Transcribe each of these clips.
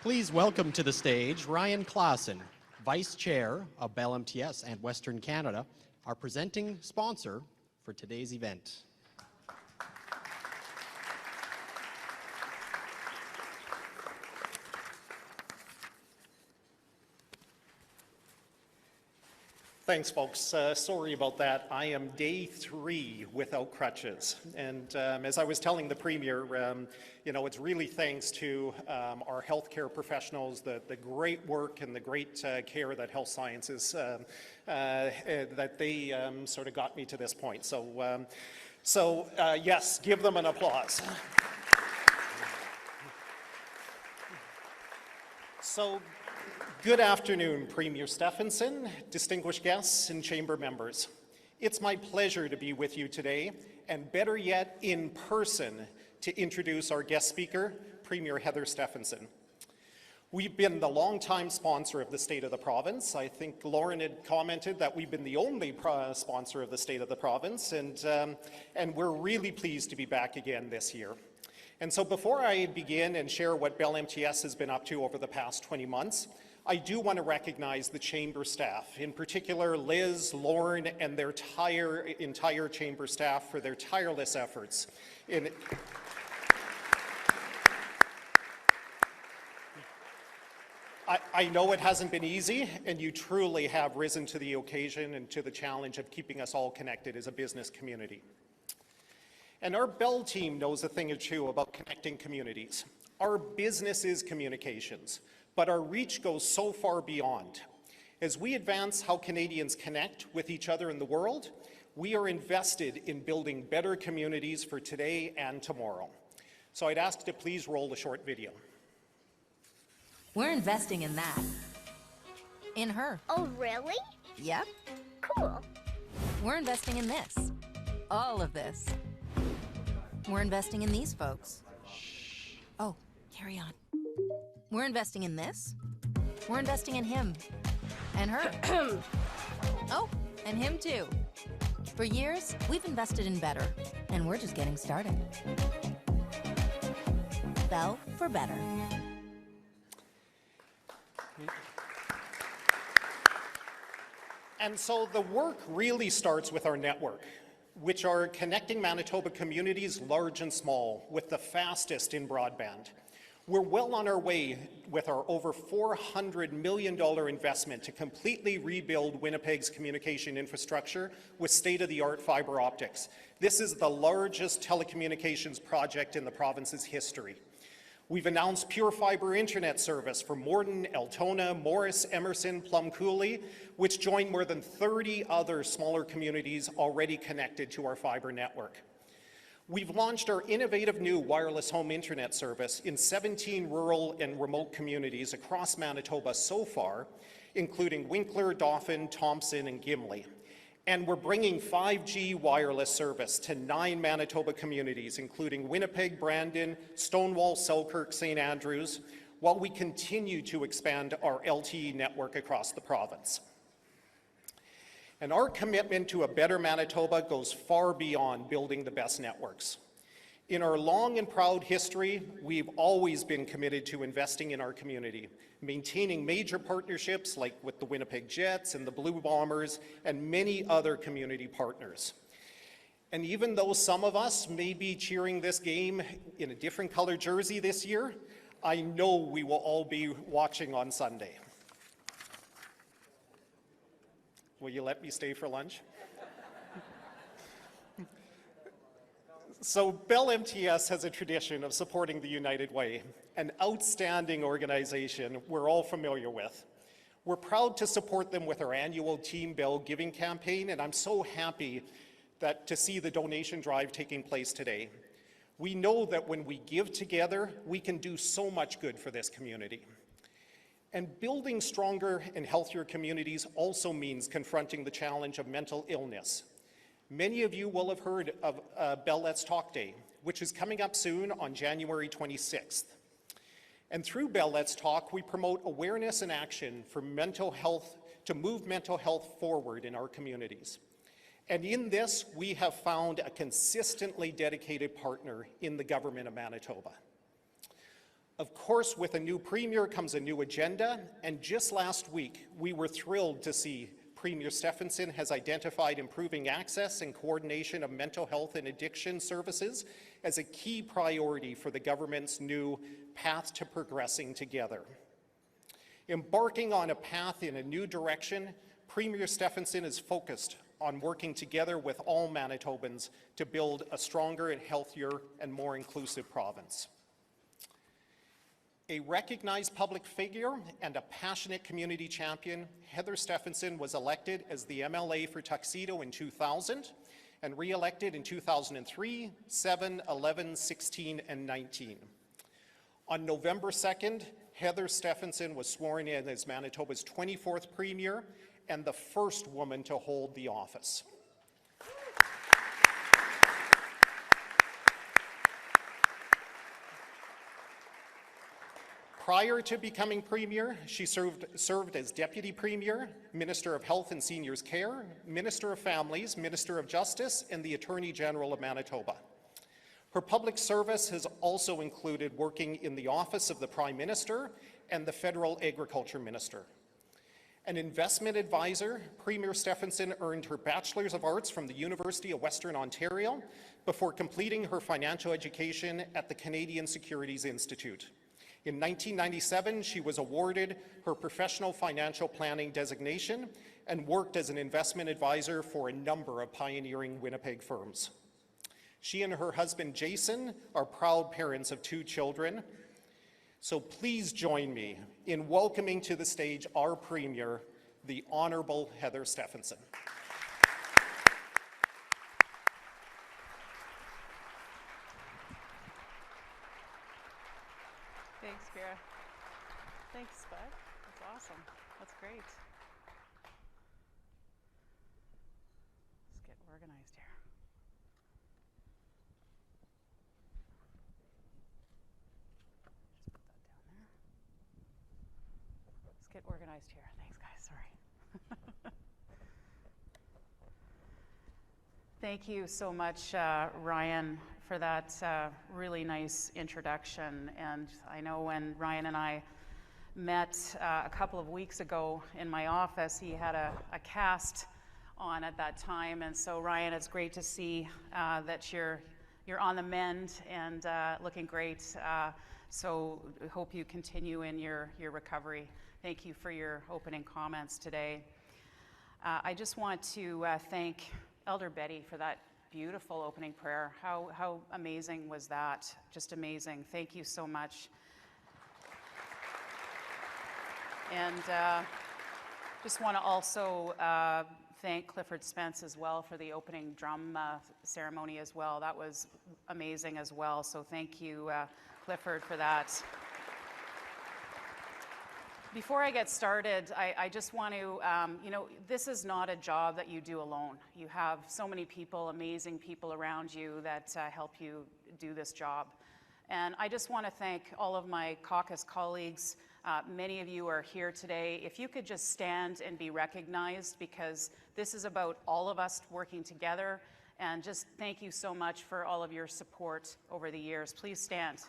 Please welcome to the stage Ryan Klassen, Vice Chair of Bell MTS and Western Canada, our presenting sponsor for today's event. Thanks, folks. Sorry about that. I am day 3 without crutches. And as I was telling the Premier, it's really thanks to our healthcare professionals, the great work and the great care that health sciences, that they sort of got me to this point. So yes, give them an applause. So, good afternoon, Premier Stefanson, distinguished guests and chamber members. It's my pleasure to be with you today, and better yet, in person, to introduce our guest speaker, Premier Heather Stefanson. We've been the longtime sponsor of the State of the Province. I think Lauren had commented that we've been the only sponsor of the State of the Province, and we're really pleased to be back again this year. And so before I begin and share what Bell MTS has been up to over the past 20 months, I do want to recognize the chamber staff, in particular Liz, Lauren, and their entire chamber staff for their tireless efforts. I know it hasn't been easy, and you truly have risen to the occasion and to the challenge of keeping us all connected as a business community. And our Bell team knows a thing or two about connecting communities. Our business is communications, but our reach goes so far beyond. As we advance how Canadians connect with each other in the world, we are invested in building better communities for today and tomorrow. So I'd ask to please roll a short video. We're investing in that. In her. Oh, really? Yep. Cool. We're investing in this. All of this. We're investing in these folks. Oh, carry on. We're investing in this. We're investing in him. And her. Oh, and him too. For years, we've invested in better, and we're just getting started. Bell for better. And so the work really starts with our network, which are connecting Manitoba communities, large and small, with the fastest in broadband. We're well on our way with our over $400 million investment to completely rebuild Winnipeg's communication infrastructure with state-of-the-art fiber optics. This is the largest telecommunications project in the province's history. We've announced pure fiber internet service for Morden, Altona, Morris, Emerson, Plum Coulee, which join more than 30 other smaller communities already connected to our fiber network. We've launched our innovative new wireless home internet service in 17 rural and remote communities across Manitoba so far, including Winkler, Dauphin, Thompson, and Gimli. And we're bringing 5G wireless service to 9 Manitoba communities, including Winnipeg, Brandon, Stonewall, Selkirk, St. Andrews, while we continue to expand our LTE network across the province. And our commitment to a better Manitoba goes far beyond building the best networks. In our long and proud history, we've always been committed to investing in our community, maintaining major partnerships like with the Winnipeg Jets and the Blue Bombers and many other community partners. And even though some of us may be cheering this game in a different color jersey this year, I know we will all be watching on Sunday. Will you let me stay for lunch? So Bell MTS has a tradition of supporting the United Way, an outstanding organization we're all familiar with. We're proud to support them with our annual Team Bell Giving campaign, and I'm so happy to see the donation drive taking place today. We know that when we give together, we can do so much good for this community. And building stronger and healthier communities also means confronting the challenge of mental illness. Many of you will have heard of Bell Let's Talk Day, which is coming up soon on January 26th. And through Bell Let's Talk, we promote awareness and action for mental health, to move mental health forward in our communities. And in this, we have found a consistently dedicated partner in the government of Manitoba. Of course, with a new Premier comes a new agenda, and just last week, we were thrilled to see Premier Stefanson has identified improving access and coordination of mental health and addiction services as a key priority for the government's new Path to Progressing Together. Embarking on a path in a new direction, Premier Stefanson is focused on working together with all Manitobans to build a stronger and healthier and more inclusive province. A recognized public figure and a passionate community champion, Heather Stefanson was elected as the MLA for Tuxedo in 2000 and re-elected in 2003, 7, 11, 16, and 19. On November 2nd, Heather Stefanson was sworn in as Manitoba's 24th Premier and the first woman to hold the office. Prior to becoming Premier, she served as Deputy Premier, Minister of Health and Seniors Care, Minister of Families, Minister of Justice, and the Attorney General of Manitoba. Her public service has also included working in the Office of the Prime Minister and the Federal Agriculture Minister. An investment advisor, Premier Stefanson earned her Bachelor's of Arts from the University of Western Ontario before completing her financial education at the Canadian Securities Institute. In 1997, she was awarded her Professional Financial Planning designation and worked as an investment advisor for a number of pioneering Winnipeg firms. She and her husband, Jason, are proud parents of 2 children. So please join me in welcoming to the stage our Premier, the Honourable Heather Stefanson. Thanks, Vera. Thanks, Bud. That's awesome. That's great. Let's get organized here. Just put that down there. Let's get organized here. Thanks, guys. Sorry. Thank you so much, Ryan, for that really nice introduction. And I know when Ryan and I met a couple of weeks ago in my office, he had a cast on at that time. And so, Ryan, it's great to see that you're on the mend and looking great. So I hope you continue in your recovery. Thank you for your opening comments today. I just want to thank Elder Betty for that beautiful opening prayer. How amazing was that? Just amazing. Thank you so much. And just want to also thank Clifford Spence as well for the opening drum ceremony as well. That was amazing as well. So thank you, Clifford, for that. Before I get started, I just want to, this is not a job that you do alone. You have so many people, amazing people around you that help you do this job. And I just want to thank all of my caucus colleagues. Many of you are here today. If you could just stand and be recognized, because this is about all of us working together. And just thank you so much for all of your support over the years. Please stand.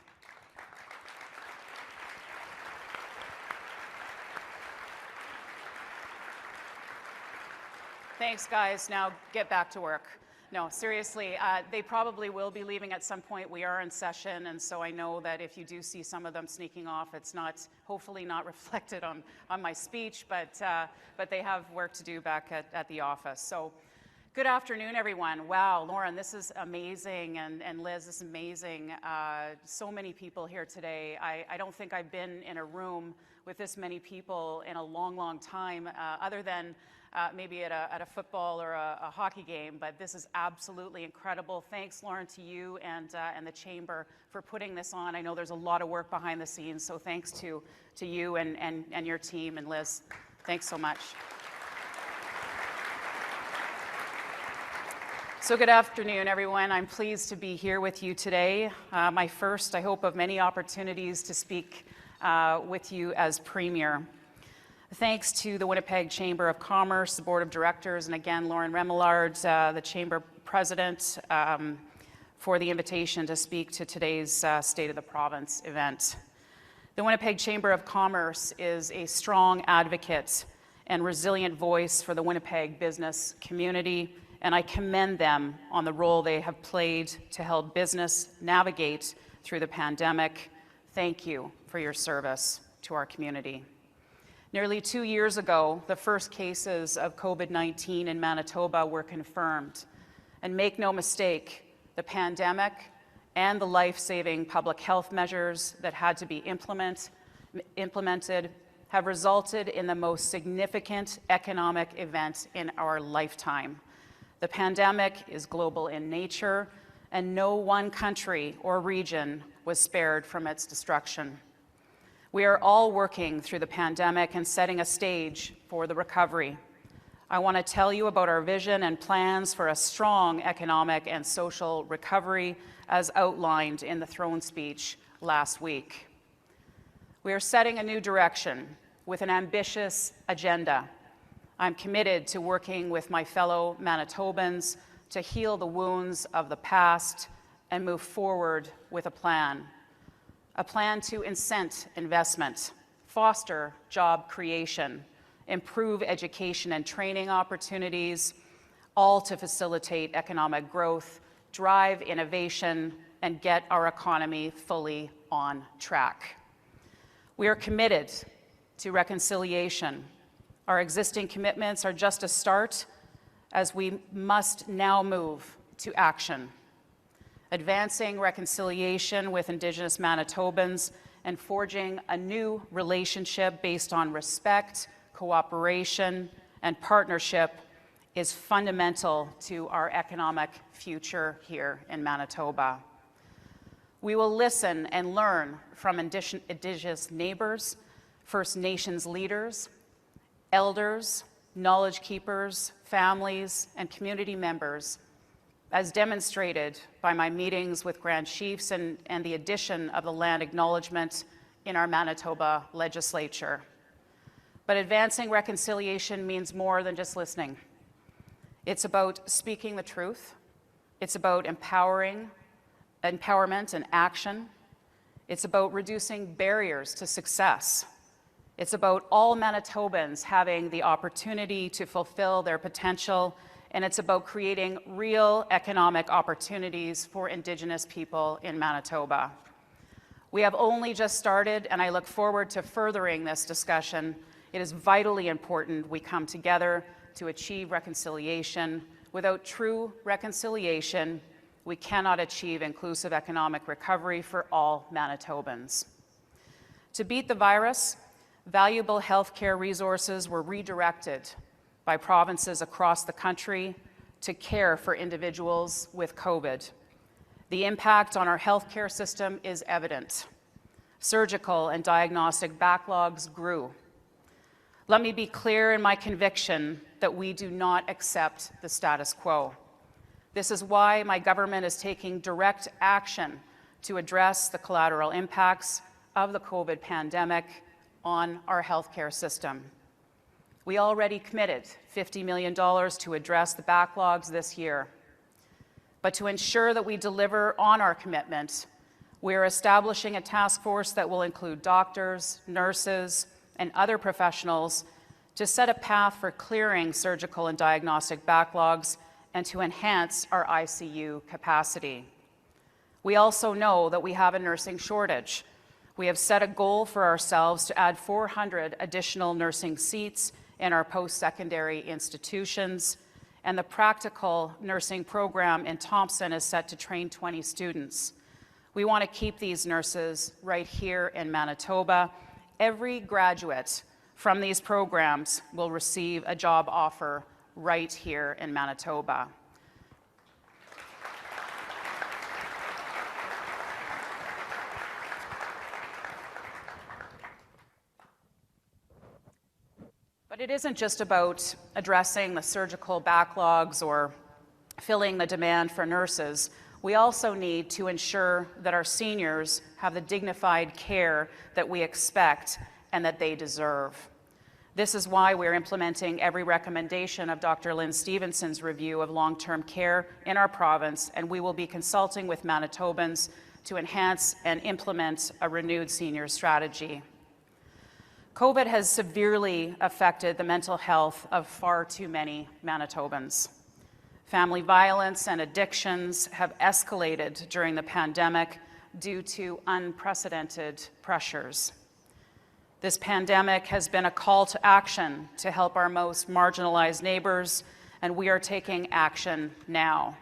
Thanks, guys. Now get back to work. No, seriously, they probably will be leaving at some point. We are in session, and so I know that if you do see some of them sneaking off, it's not, hopefully not reflected on my speech, but they have work to do back at the office. So good afternoon, everyone. Wow, Lauren, this is amazing, and Liz, this is amazing. So many people here today. I don't think I've been in a room with this many people in a long, long time, other than maybe at a football or a hockey game, but this is absolutely incredible. Thanks, Lauren, to you and the Chamber for putting this on. I know there's a lot of work behind the scenes, so thanks to you and your team, and Liz, thanks so much. So good afternoon, everyone. I'm pleased to be here with you today. My first, I hope, of many opportunities to speak with you as Premier. Thanks to the Winnipeg Chamber of Commerce, the Board of Directors, and again, Lauren Remillard, the Chamber President, for the invitation to speak to today's State of the Province event. The Winnipeg Chamber of Commerce is a strong advocate and resilient voice for the Winnipeg business community, and I commend them on the role they have played to help business navigate through the pandemic. Thank you for your service to our community. Nearly 2 years ago, the first cases of COVID-19 in Manitoba were confirmed. And make no mistake, the pandemic and the life-saving public health measures that had to be implemented have resulted in the most significant economic event in our lifetime. The pandemic is global in nature, and no one country or region was spared from its destruction. We are all working through the pandemic and setting a stage for the recovery. I want to tell you about our vision and plans for a strong economic and social recovery as outlined in the throne speech last week. We are setting a new direction with an ambitious agenda. I'm committed to working with my fellow Manitobans to heal the wounds of the past and move forward with a plan to incent investment, foster job creation, improve education and training opportunities, all to facilitate economic growth, drive innovation, and get our economy fully on track. We are committed to reconciliation. Our existing commitments are just a start, as we must now move to action. Advancing reconciliation with Indigenous Manitobans and forging a new relationship based on respect, cooperation, and partnership is fundamental to our economic future here in Manitoba. We will listen and learn from Indigenous neighbors, First Nations leaders, elders, knowledge keepers, families, and community members, as demonstrated by my meetings with Grand Chiefs and the addition of the land acknowledgement in our Manitoba legislature. But advancing reconciliation means more than just listening. It's about speaking the truth. It's about empowerment and action. It's about reducing barriers to success. It's about all Manitobans having the opportunity to fulfill their potential, and it's about creating real economic opportunities for Indigenous people in Manitoba. We have only just started, and I look forward to furthering this discussion. It is vitally important we come together to achieve reconciliation. Without true reconciliation, we cannot achieve inclusive economic recovery for all Manitobans. To beat the virus, valuable healthcare resources were redirected by provinces across the country to care for individuals with COVID. The impact on our healthcare system is evident. Surgical and diagnostic backlogs grew. Let me be clear in my conviction that we do not accept the status quo. This is why my government is taking direct action to address the collateral impacts of the COVID pandemic on our healthcare system. We already committed $50 million to address the backlogs this year. But to ensure that we deliver on our commitment, we are establishing a task force that will include doctors, nurses, and other professionals to set a path for clearing surgical and diagnostic backlogs and to enhance our ICU capacity. We also know that we have a nursing shortage. We have set a goal for ourselves to add 400 additional nursing seats in our post-secondary institutions, and the practical nursing program in Thompson is set to train 20 students. We want to keep these nurses right here in Manitoba. Every graduate from these programs will receive a job offer right here in Manitoba. But it isn't just about addressing the surgical backlogs or filling the demand for nurses. We also need to ensure that our seniors have the dignified care that we expect and that they deserve. This is why we're implementing every recommendation of Dr. Liz Stevenson's review of long-term care in our province, and we will be consulting with Manitobans to enhance and implement a renewed senior strategy. COVID has severely affected the mental health of far too many Manitobans. Family violence and addictions have escalated during the pandemic due to unprecedented pressures. This pandemic has been a call to action to help our most marginalized neighbors, and we are taking action now.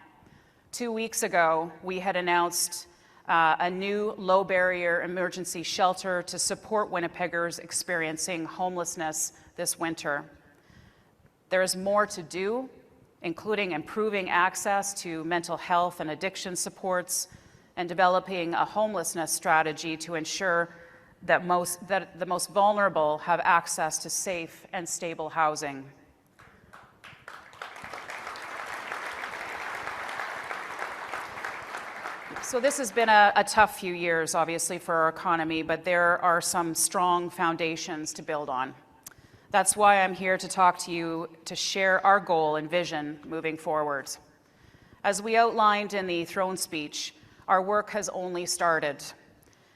2 weeks ago, we had announced a new low-barrier emergency shelter to support Winnipeggers experiencing homelessness this winter. There is more to do, including improving access to mental health and addiction supports and developing a homelessness strategy to ensure that the most vulnerable have access to safe and stable housing. So this has been a tough few years, obviously, for our economy, but there are some strong foundations to build on. That's why I'm here to talk to you to share our goal and vision moving forward. As we outlined in the throne speech, our work has only started.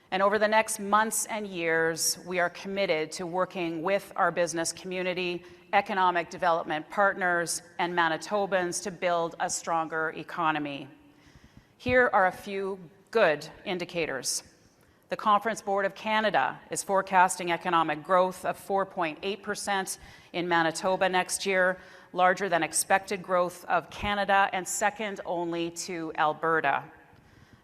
And over the next months and years, we are committed to working with our business community, economic development partners, and Manitobans to build a stronger economy. Here are a few good indicators. The Conference Board of Canada is forecasting economic growth of 4.8% in Manitoba next year, larger than expected growth of Canada and second only to Alberta.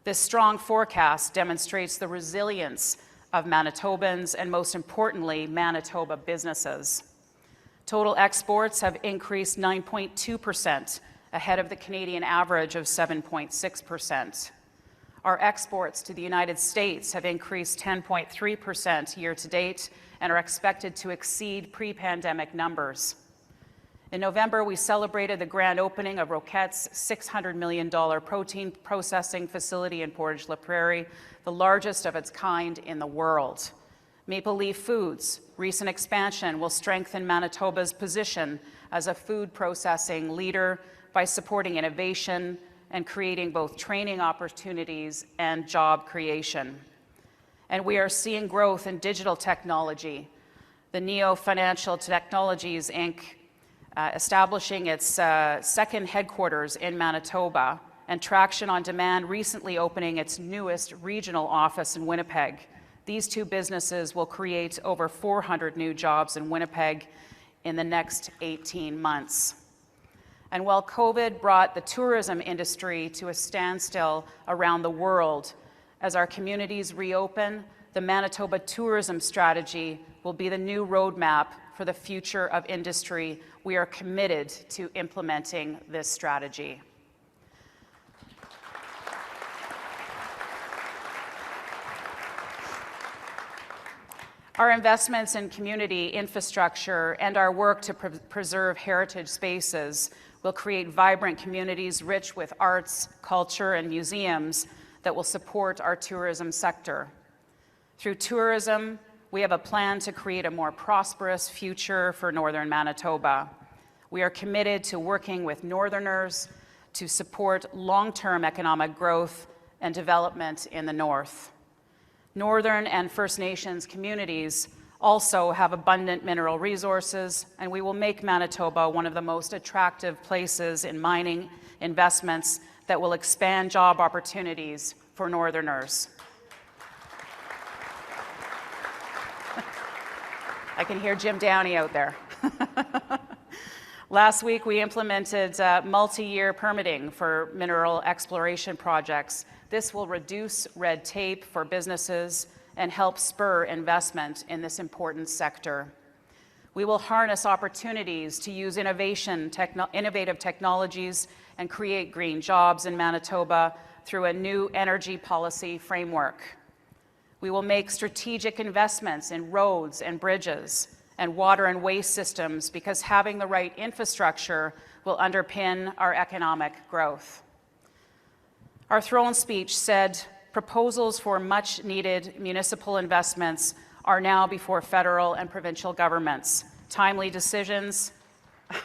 This strong forecast demonstrates the resilience of Manitobans and, most importantly, Manitoba businesses. Total exports have increased 9.2%, ahead of the Canadian average of 7.6%. Our exports to the United States have increased 10.3% year to date and are expected to exceed pre-pandemic numbers. In November, we celebrated the grand opening of Roquette's $600 million protein processing facility in Portage la Prairie, the largest of its kind in the world. Maple Leaf Foods' recent expansion will strengthen Manitoba's position as a food processing leader by supporting innovation and creating both training opportunities and job creation. And we are seeing growth in digital technology. The Neo Financial Technologies, Inc., establishing its second headquarters in Manitoba, and Traction on Demand recently opening its newest regional office in Winnipeg. These two businesses will create over 400 new jobs in Winnipeg in the next 18 months. And while COVID brought the tourism industry to a standstill around the world, as our communities reopen, the Manitoba tourism strategy will be the new roadmap for the future of industry. We are committed to implementing this strategy. Our investments in community infrastructure and our work to preserve heritage spaces will create vibrant communities rich with arts, culture, and museums that will support our tourism sector. Through tourism, we have a plan to create a more prosperous future for Northern Manitoba. We are committed to working with Northerners to support long-term economic growth and development in the North. Northern and First Nations communities also have abundant mineral resources, and we will make Manitoba one of the most attractive places in mining investments that will expand job opportunities for Northerners. I can hear Jim Downey out there. Last week, we implemented multi-year permitting for mineral exploration projects. This will reduce red tape for businesses and help spur investment in this important sector. We will harness opportunities to use innovative technologies and create green jobs in Manitoba through a new energy policy framework. We will make strategic investments in roads and bridges and water and waste systems because having the right infrastructure will underpin our economic growth. Our throne speech said proposals for much-needed municipal investments are now before federal and provincial governments. Timely decisions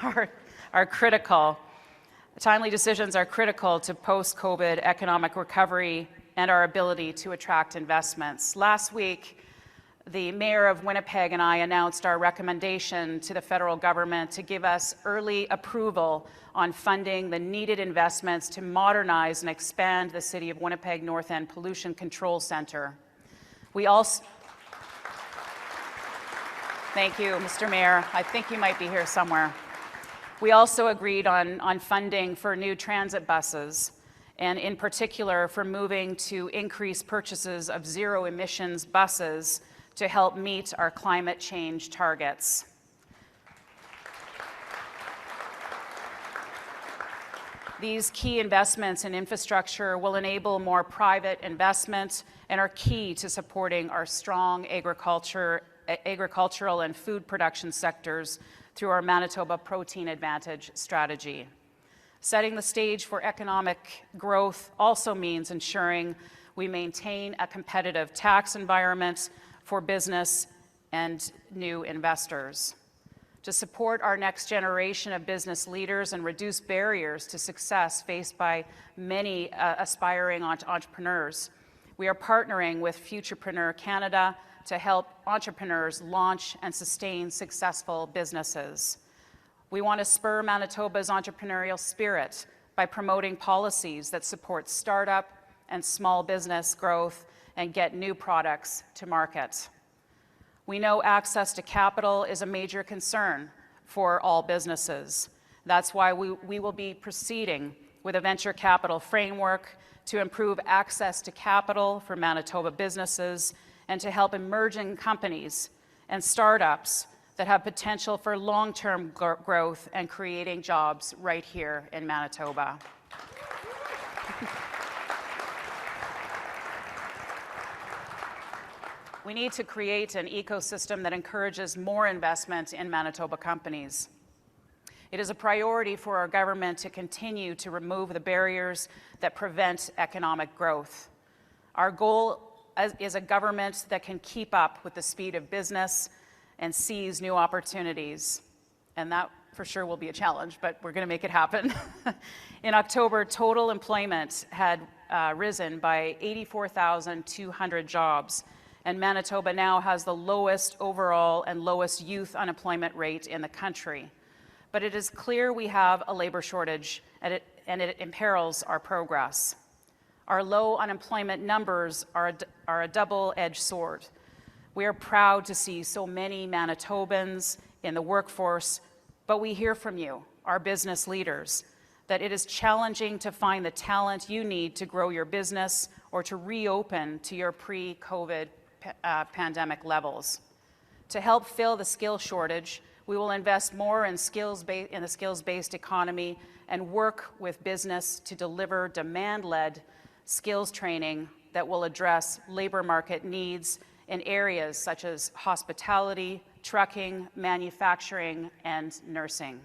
are critical. Timely decisions are critical to post-COVID economic recovery and our ability to attract investments. Last week, the Mayor of Winnipeg and I announced our recommendation to the federal government to give us early approval on funding the needed investments to modernize and expand the City of Winnipeg North End Pollution Control Centre. We also... Thank you, Mr. Mayor. I think you might be here somewhere. We also agreed on funding for new transit buses, and in particular for moving to increase purchases of zero emissions buses to help meet our climate change targets. These key investments in infrastructure will enable more private investment and are key to supporting our strong agricultural and food production sectors through our Manitoba Protein Advantage strategy. Setting the stage for economic growth also means ensuring we maintain a competitive tax environment for business and new investors. To support our next generation of business leaders and reduce barriers to success faced by many aspiring entrepreneurs, we are partnering with Futurepreneur Canada to help entrepreneurs launch and sustain successful businesses. We want to spur Manitoba's entrepreneurial spirit by promoting policies that support startup and small business growth and get new products to market. We know access to capital is a major concern for all businesses. That's why we will be proceeding with a venture capital framework to improve access to capital for Manitoba businesses and to help emerging companies and startups that have potential for long-term growth and creating jobs right here in Manitoba. We need to create an ecosystem that encourages more investment in Manitoba companies. It is a priority for our government to continue to remove the barriers that prevent economic growth. Our goal is a government that can keep up with the speed of business and seize new opportunities. And that for sure will be a challenge, but we're going to make it happen. In October, total employment had risen by 84,200 jobs, and Manitoba now has the lowest overall and lowest youth unemployment rate in the country. But it is clear we have a labor shortage, and it imperils our progress. Our low unemployment numbers are a double-edged sword. We are proud to see so many Manitobans in the workforce, but we hear from you, our business leaders, that it is challenging to find the talent you need to grow your business or to reopen to your pre-COVID pandemic levels. To help fill the skill shortage, we will invest more in the skills-based economy and work with business to deliver demand-led skills training that will address labor market needs in areas such as hospitality, trucking, manufacturing, and nursing.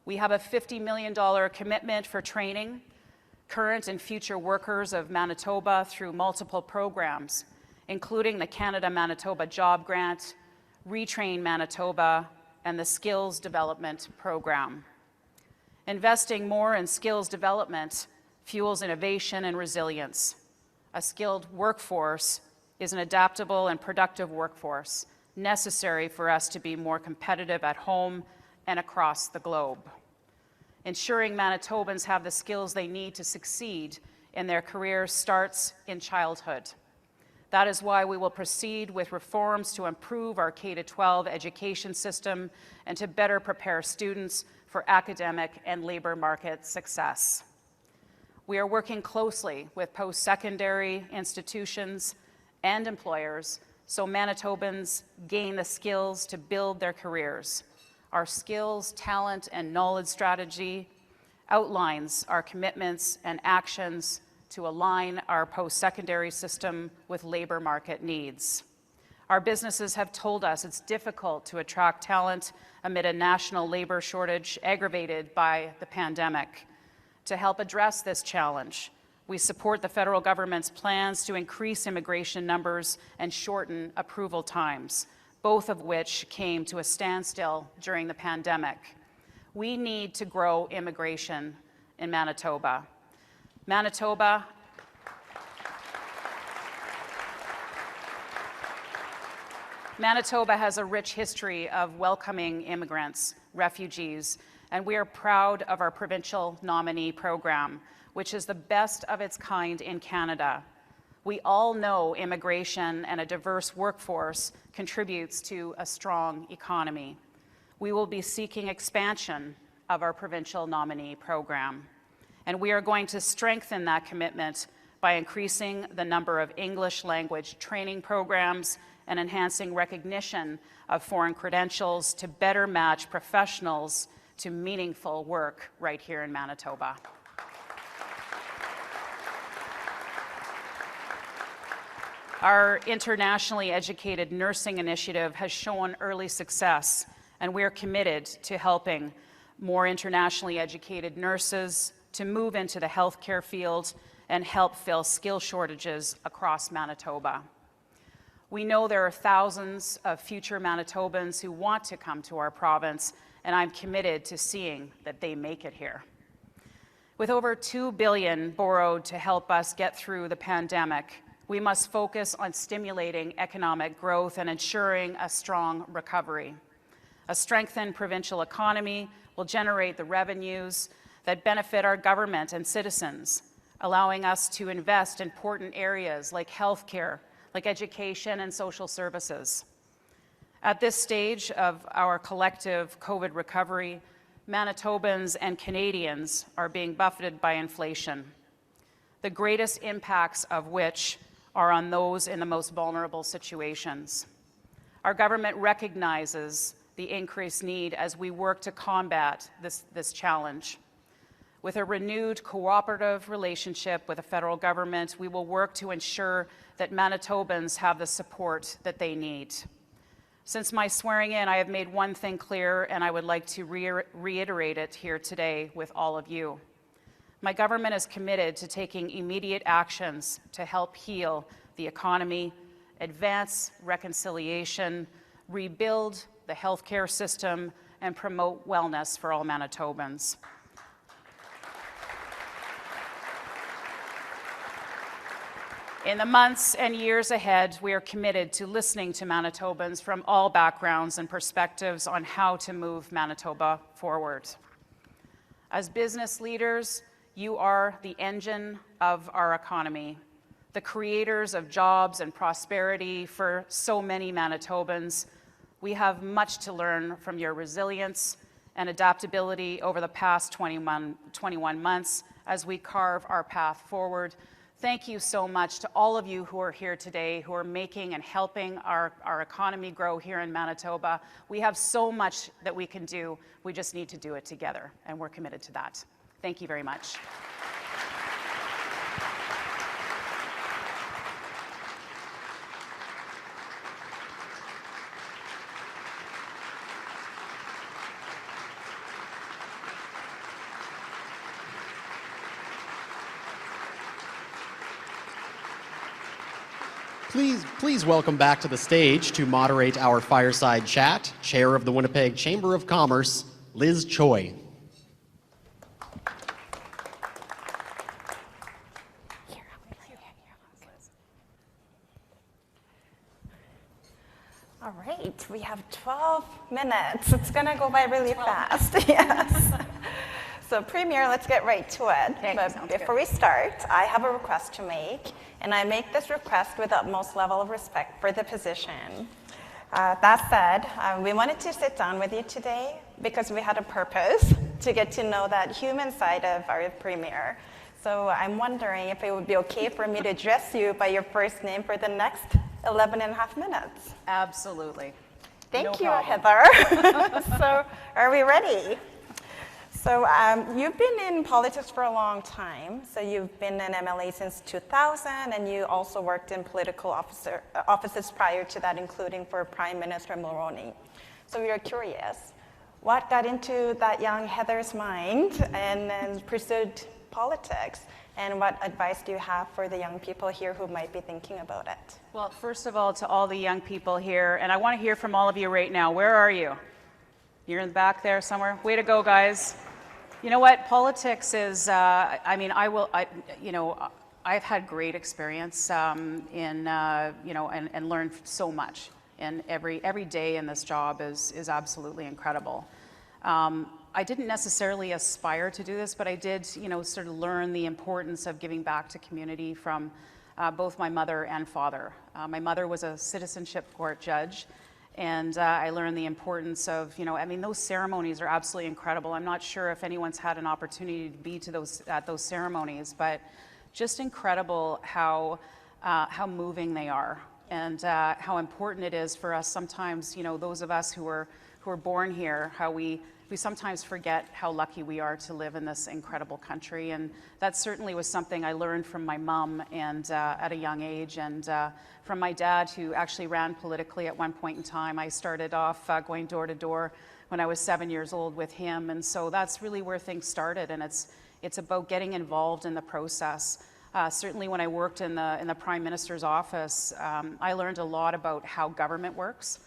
We have a $50 million commitment for training current and future workers of Manitoba through multiple programs, including the Canada-Manitoba Job Grant, Retrain Manitoba, and the Skills Development Program. Investing more in skills development fuels innovation and resilience. A skilled workforce is an adaptable and productive workforce necessary for us to be more competitive at home and across the globe. Ensuring Manitobans have the skills they need to succeed in their careers starts in childhood. That is why we will proceed with reforms to improve our K-12 education system and to better prepare students for academic and labor market success. We are working closely with post-secondary institutions and employers so Manitobans gain the skills to build their careers. Our skills, talent, and knowledge strategy outlines our commitments and actions to align our post-secondary system with labor market needs. Our businesses have told us it's difficult to attract talent amid a national labor shortage aggravated by the pandemic. To help address this challenge, we support the federal government's plans to increase immigration numbers and shorten approval times, both of which came to a standstill during the pandemic. We need to grow immigration in Manitoba. Manitoba Manitoba has a rich history of welcoming immigrants, refugees, and we are proud of our provincial nominee program, which is the best of its kind in Canada. We all know immigration and a diverse workforce contributes to a strong economy. We will be seeking expansion of our provincial nominee program, and we are going to strengthen that commitment by increasing the number of English language training programs and enhancing recognition of foreign credentials to better match professionals to meaningful work right here in Manitoba. Our internationally educated nursing initiative has shown early success, and we are committed to helping more internationally educated nurses to move into the healthcare field and help fill skill shortages across Manitoba. We know there are thousands of future Manitobans who want to come to our province, and I'm committed to seeing that they make it here. With over $2 billion borrowed to help us get through the pandemic, we must focus on stimulating economic growth and ensuring a strong recovery. A strengthened provincial economy will generate the revenues that benefit our government and citizens, allowing us to invest in important areas like healthcare, like education and social services. At this stage of our collective COVID recovery, Manitobans and Canadians are being buffeted by inflation, the greatest impacts of which are on those in the most vulnerable situations. Our government recognizes the increased need as we work to combat this challenge. With a renewed cooperative relationship with the federal government, we will work to ensure that Manitobans have the support that they need. Since my swearing in, I have made one thing clear, and I would like to reiterate it here today with all of you. My government is committed to taking immediate actions to help heal the economy, advance reconciliation, rebuild the healthcare system, and promote wellness for all Manitobans. In the months and years ahead, we are committed to listening to Manitobans from all backgrounds and perspectives on how to move Manitoba forward. As business leaders, you are the engine of our economy, the creators of jobs and prosperity for so many Manitobans. We have much to learn from your resilience and adaptability over the past 21 months as we carve our path forward. Thank you so much to all of you who are here today, who are making and helping our economy grow here in Manitoba. We have so much that we can do. We just need to do it together, and we're committed to that. Thank you very much. Please welcome back to the stage to moderate our fireside chat, Chair of the Winnipeg Chamber of Commerce, Liz Choi. All right, we have 12 minutes. It's going to go by really fast. Yes. So, Premier, let's get right to it. Okay, but before we start, I have a request to make, and I make this request with utmost level of respect for the position. That said, we wanted to sit down with you today because we had a purpose to get to know that human side of our Premier. So I'm wondering if it would be okay for me to address you by your first name for the next 11 and a half minutes. Absolutely. Thank you, problem. Heather. So are we ready? So you've been in politics for a long time. So you've been an MLA since 2000, and you also worked in political offices prior to that, including for Prime Minister Mulroney. So we are curious, what got into that young Heather's mind and then pursued politics? And what advice do you have for the young people here who might be thinking about it? Well, first of all, to all the young people here, and I want to hear from all of you right now. Where are you? You're in the back there somewhere? Way to go, guys. You know what? Politics is, I've had great experience and learned so much. And every day in this job is absolutely incredible. I didn't necessarily aspire to do this, but I did, sort of learn the importance of giving back to community from both my mother and father. My mother was a citizenship court judge, and I learned the importance of, those ceremonies are absolutely incredible. I'm not sure if anyone's had an opportunity to be to at those ceremonies, but just incredible how moving they are, and how important it is for us sometimes, those of us who are born here, how we sometimes forget how lucky we are to live in this incredible country. And that certainly was something I learned from my mom and at a young age, and from my dad, who actually ran politically at one point in time. I started off going door to door when I was 7 years old with him, and so that's really where things started. And it's about getting involved in the process. Certainly when I worked in the Prime Minister's office, I learned a lot about how government works.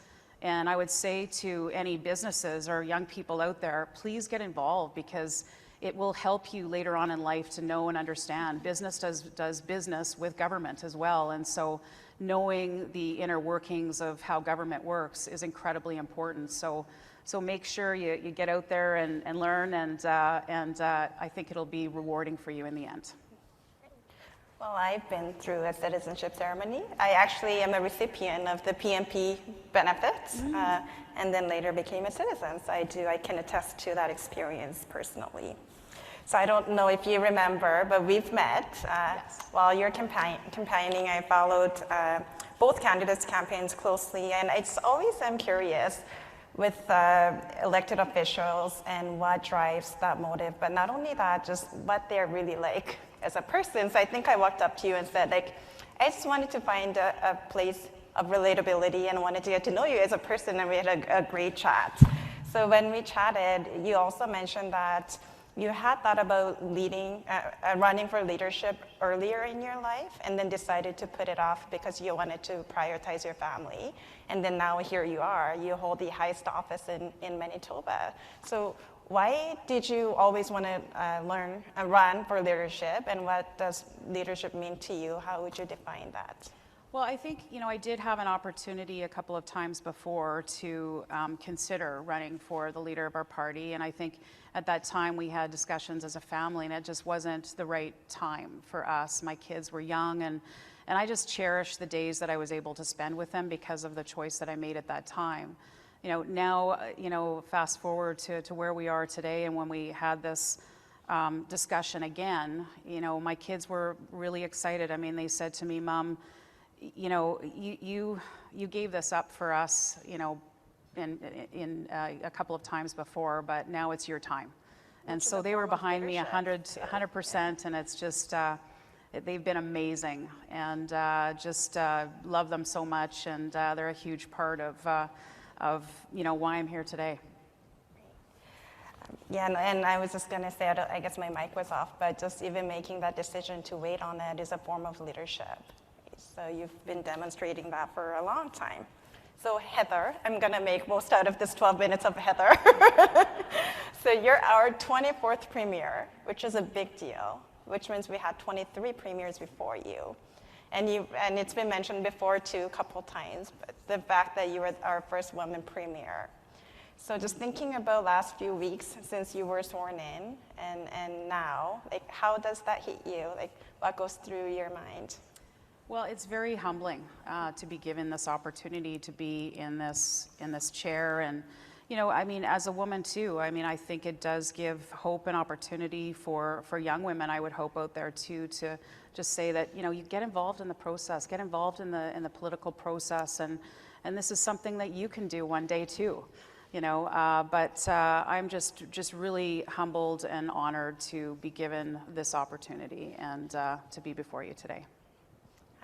And I would say to any businesses or young people out there, please get involved, because it will help you later on in life to know and understand. Business does business with government as well. And so knowing the inner workings of how government works is incredibly important. So make sure you get out there and learn, and I think it'll be rewarding for you in the end. Well, I've been through a citizenship ceremony. I actually am a recipient of the PMP benefits, and then later became a citizen. So I can attest to that experience personally. So I don't know if you remember, but we've met. Yes. While you're campaigning, I followed both candidates' campaigns closely, and it's always I'm curious with elected officials and what drives that motive, but not only that, just what they're really like as a person. So I think I walked up to you and said, I just wanted to find a place of relatability and wanted to get to know you as a person, and we had a great chat. So when we chatted, you also mentioned that you had thought about running for leadership earlier in your life, and then decided to put it off because you wanted to prioritize your family. And then now here you are, you hold the highest office in Manitoba. So why did you always want to run for leadership, and what does leadership mean to you? How would you define that? Well, I think, I did have an opportunity a couple of times before to consider running for the leader of our party, and I think at that time we had discussions as a family, and it just wasn't the right time for us. My kids were young, and I just cherished the days that I was able to spend with them because of the choice that I made at that time. Now, fast forward to where we are today, and when we had this discussion again, my kids were really excited. I mean, they said to me, Mom, you gave this up for us, in a couple of times before, but now it's your time. And so they were behind me 100%, and it's just, they've been amazing, and just love them so much, and they're a huge part of why I'm here today. Yeah, and I was just going to say, I guess my mic was off, but just even making that decision to wait on it is a form of leadership. So you've been demonstrating that for a long time. So Heather, I'm going to make most out of this 12 minutes of Heather. So you're our 24th premier, which is a big deal, which means we had 23 premiers before you. And it's been mentioned before too, a couple times, but the fact that you were our first woman premier. So just thinking about last few weeks since you were sworn in and now, how does that hit you? What goes through your mind? Well, it's very humbling to be given this opportunity to be in this chair, and as a woman too, I think it does give hope and opportunity for young women, I would hope, out there too, to just say that you get involved in the process, get involved in the political process, and this is something that you can do one day too. But I'm just really humbled and honored to be given this opportunity and to be before you today.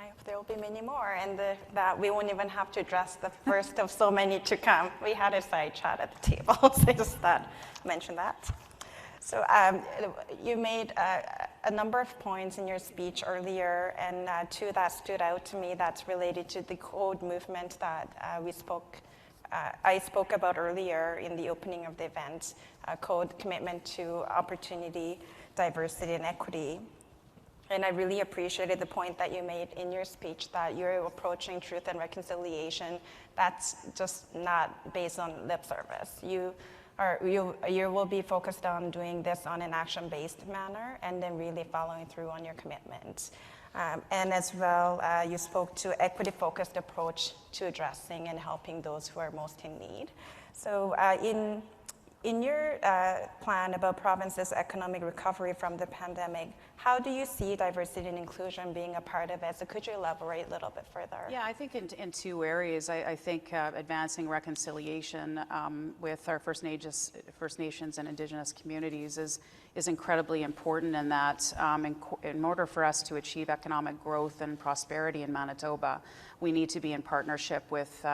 I hope there will be many more, and that we won't even have to address the first of so many to come. We had a side chat at the table, so I just mention that. So you made a number of points in your speech earlier, and two that stood out to me that's related to the code movement that I spoke about earlier in the opening of the event, code commitment to opportunity, diversity, and equity. And I really appreciated the point that you made in your speech that you're approaching truth and reconciliation. That's just not based on lip service. You will be focused on doing this on an action-based manner and then really following through on your commitments. And as well, you spoke to equity-focused approach to addressing and helping those who are most in need. So in your plan about province's economic recovery from the pandemic, how do you see diversity and inclusion being a part of it? So could you elaborate a little bit further? Yeah, I think in two areas. I think advancing reconciliation with our First Nations and Indigenous communities is incredibly important in that in order for us to achieve economic growth and prosperity in Manitoba, we need to be in partnership with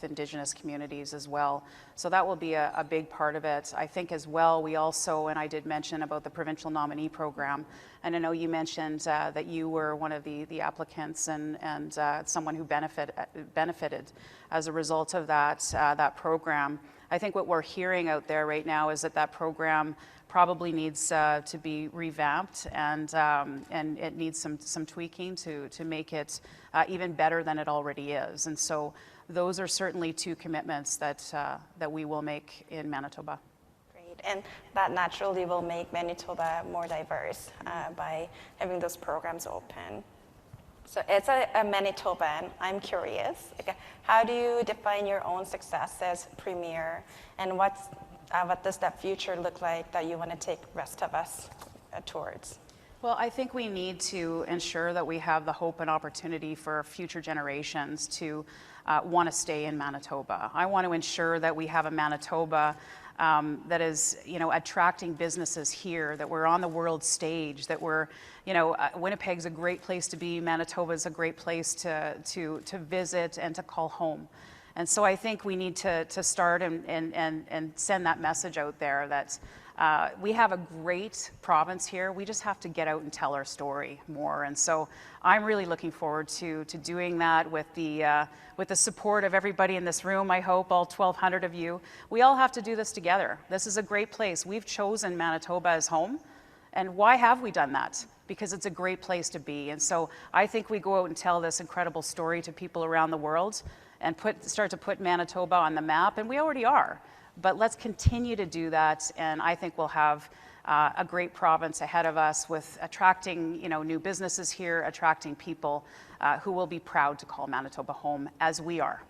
Indigenous communities as well. So that will be a big part of it. I think as well, we also, and I did mention about the provincial nominee program, and I know you mentioned that you were one of the applicants and someone who benefited as a result of that program. I think what we're hearing out there right now is that program probably needs to be revamped and it needs some tweaking to make it even better than it already is. And so those are certainly two commitments that we will make in Manitoba. Great, and that naturally will make Manitoba more diverse by having those programs open. So as a Manitoban, I'm curious, how do you define your own success as Premier, and what does that future look like that you want to take the rest of us towards? Well, I think we need to ensure that we have the hope and opportunity for future generations to want to stay in Manitoba. I want to ensure that we have a Manitoba that is, attracting businesses here, that we're on the world stage, that we're, Winnipeg's a great place to be, Manitoba's a great place to visit and to call home. And so I think we need to start and send that message out there that we have a great province here. We just have to get out and tell our story more. And so I'm really looking forward to doing that with the support of everybody in this room, I hope, all 1,200 of you. We all have to do this together. This is a great place. We've chosen Manitoba as home. And why have we done that? Because it's a great place to be. And so I think we go out and tell this incredible story to people around the world and start to put Manitoba on the map, and we already are. But let's continue to do that, and I think we'll have a great province ahead of us with attracting, new businesses here, attracting people who will be proud to call Manitoba home, as we are.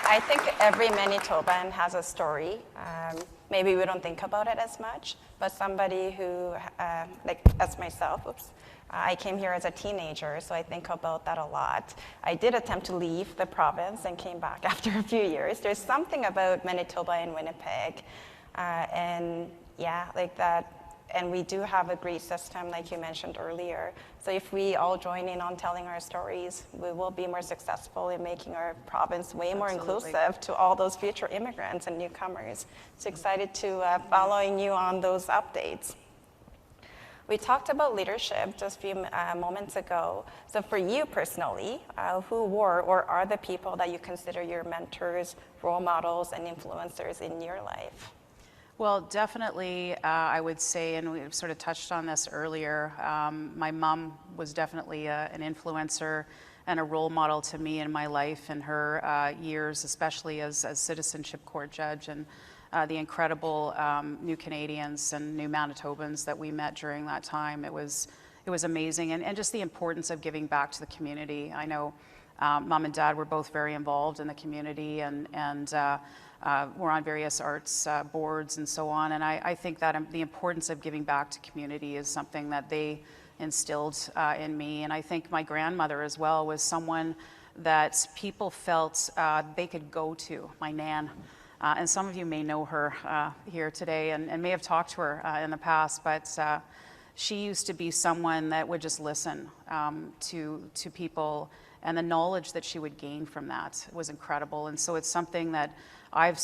I think every Manitoban has a story. Maybe we don't think about it as much, but somebody who, as myself, I came here as a teenager, so I think about that a lot. I did attempt to leave the province and came back after a few years. There's something about Manitoba and Winnipeg, and we do have a great system, like you mentioned earlier. So if we all join in on telling our stories, we will be more successful in making our province way more inclusive to all those future immigrants and newcomers. So excited to following you on those updates. We talked about leadership just a few moments ago. So for you personally, who were or are the people that you consider your mentors, role models, and influencers in your life? Well, definitely, I would say, and we sort of touched on this earlier, my mom was definitely an influencer and a role model to me in my life in her years, especially as citizenship court judge, and the incredible new Canadians and new Manitobans that we met during that time. It was amazing, and just the importance of giving back to the community. I know Mom and Dad were both very involved in the community, and we're on various arts boards and so on. And I think that the importance of giving back to community is something that they instilled in me. And I think my grandmother as well was someone that people felt they could go to, my Nan. And some of you may know her here today and may have talked to her in the past, but she used to be someone that would just listen to people, and the knowledge that she would gain from that was incredible. And so it's something that I've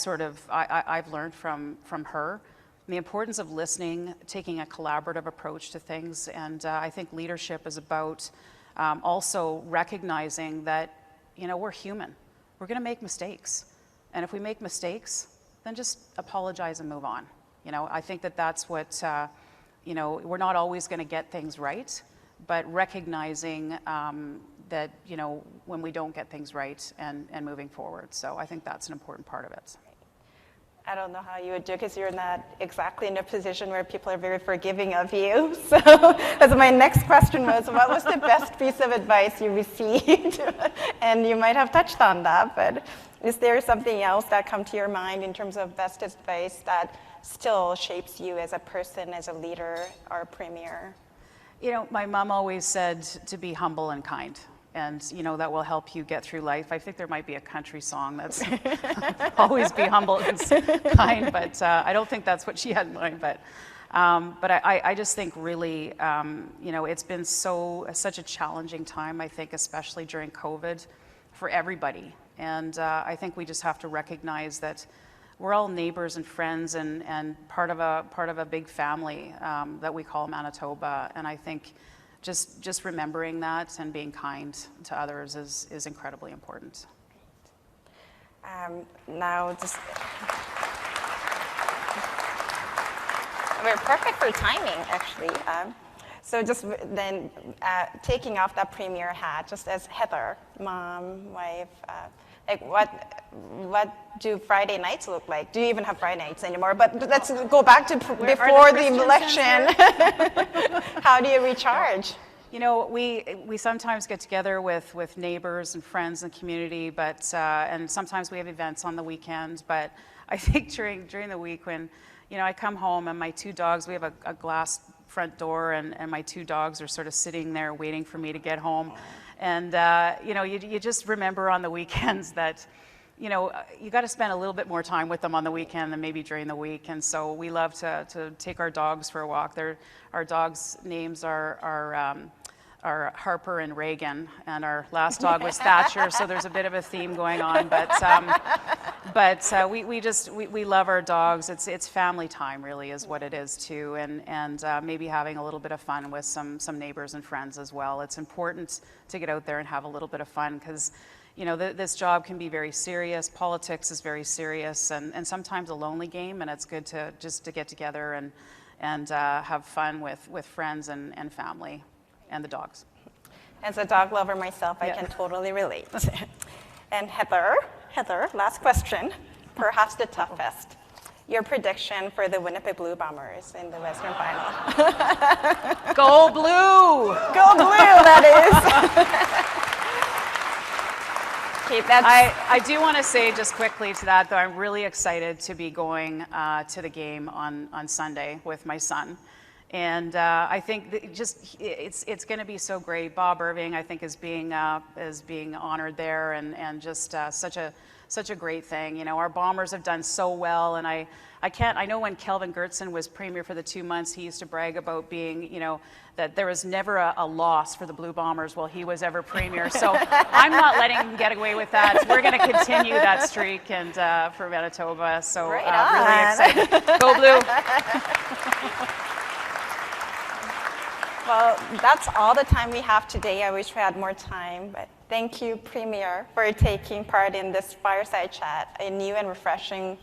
learned from her, the importance of listening, taking a collaborative approach to things. And I think leadership is about also recognizing that, we're human. We're going to make mistakes. And if we make mistakes, then just apologize and move on. You know, I think that that's what, you know, we're not always going to get things right, but recognizing that, you know, when we don't get things right and moving forward. So I think that's an important part of it. I don't know how you would do it because you're not exactly in a position where people are very forgiving of you. So that's my next question was, what was the best piece of advice you received? And you might have touched on that, but is there something else that come to your mind in terms of best advice that still shapes you as a person, as a leader, or a premier? You know, my mom always said to be humble and kind. And, you know, that will help you get through life. I think there might be a country song that's always be humble and kind, but I don't think that's what she had in mind. But I just think really, you know, it's been such a challenging time, I think, especially during COVID for everybody. And I think we just have to recognize that we're all neighbors and friends and part of a big family that we call Manitoba. And I think just remembering that and being kind to others is incredibly important. Now, just we're perfect for timing, actually. So just then taking off that premier hat, just as Heather, mom, wife, like what do Friday nights look like? Do you even have Friday nights anymore? But let's go back to before the election. How do you recharge? You know, we sometimes get together with neighbors and friends and community, but and sometimes we have events on the weekend. But I think during the week when, you know, I come home and my two dogs, we have a glass front door, and my two dogs are sort of sitting there waiting for me to get home. And, you know, you just remember on the weekends that, you know, you got to spend a little bit more time with them on the weekend than maybe during the week. And so we love to take our dogs for a walk. Our dogs' names are Harper and Reagan, and our last dog was Thatcher, so there's a bit of a theme going on. But we love our dogs. It's family time, really, is what it is too, and maybe having a little bit of fun with some neighbors and friends as well. It's important to get out there and have a little bit of fun because, you know, this job can be very serious. Politics is very serious, and sometimes a lonely game, and it's good to get together and have fun with friends and family. And the dogs. As a dog lover myself, I can totally relate. And Heather, last question, perhaps the toughest. Your prediction for the Winnipeg Blue Bombers in the Western Final. Go Blue! Go Blue, that is. Okay, I do want to say just quickly to that, though, I'm really excited to be going to the game on Sunday with my son. And I think that it's going to be so great. Bob Irving, I think, is being honored there, and just such a great thing. You know, our Bombers have done so well, and I know when Kelvin Gertson was premier for the 2 months, he used to brag about being, you know, that there was never a loss for the Blue Bombers while he was ever premier. So I'm not letting him get away with that. We're going to continue that streak and for Manitoba. So really excited. Go Blue! Well, that's all the time we have today. I wish we had more time, but thank you, Premier, for taking part in this fireside chat, a new and refreshing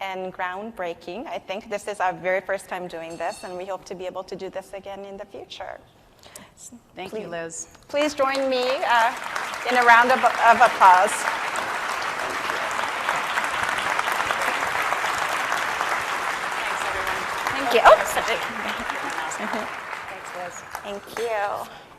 and groundbreaking. I think this is our very first time doing this, and we hope to be able to do this again in the future. Thank you, Liz. Please join me in a round of applause. Thanks, everyone. Thank you. Oh, Thanks, Liz. Thank you.